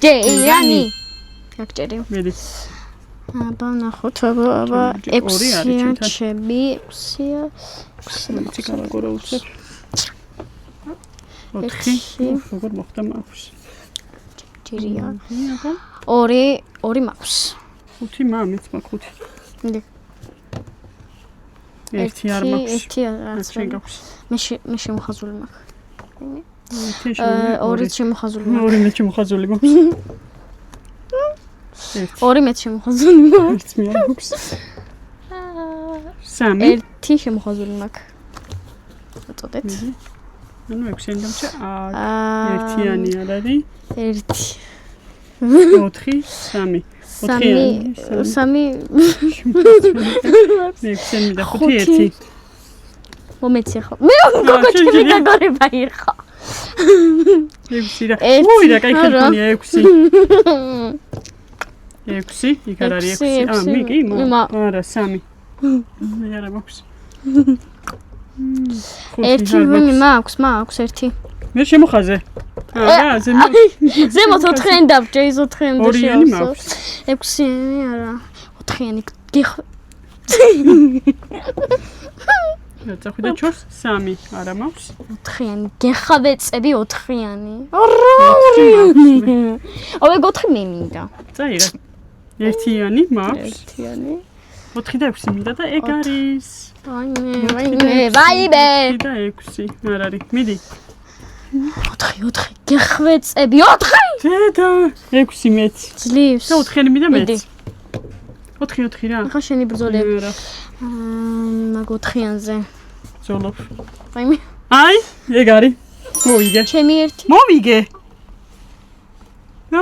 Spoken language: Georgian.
ჯეირანი. გაგჭერი. მიდი. აბა ნახოთ, აბა 6-ია ჩემი, 6-ია. ვიცი გავაგორო უცებ. 4. როგორ მოხდა მაქვს? ჯერია. 2 მაქვს. 5 მამიც მაქვს 5. მიდი. 1 არ მაქვს. 1 არც შენ გაქვს. მე შემოხაზული მაქვს. 2 შემოხაზული 2 მე შემოხაზული მაქვს. 2 მე შემოხაზული მაქვს. 1 მე არ მაქვს. 3 1 შემოხაზული მაქვს. უწოდეთ. ანუ 6-იან დამჭა 1-იანი არ არის. 1 4 3 3 6-იანი და 5 1 მომეცი ხო მე გოგოჩები გაგორება იყო 6 რა უი რა кай ქონია 6 იქ არ არის 6 მიგი არა 3 მე არა მაქვს 1 ვინმე მაქვს 1 მე შემოხაზე არა ზემოთ 4-იანი დავჭე ის 4-იანი 2-იანი მაქვს 6-იანი არა 4-იანი გიხ და ხვიდა ჩორს 3 არა მაქვს 4-იანი გეხავეწები 4-იანი აბა 4 მე მინდა წაიღე 1-იანი მაქვს 1-იანი 4 და 6 მინდა და ეგ არის ვაიბე და 6 არ არის მიდი 4 გეხავეწები 4 დედა 6 მეც ძლივს და 4-იანი მინდა მეც 4 რა ახლა შენი ბრძოლები მაგ 4-იანზე ზოლოფ ვაიმე აი ეგ არის მოვიგე ჩემი 1 მოვიგე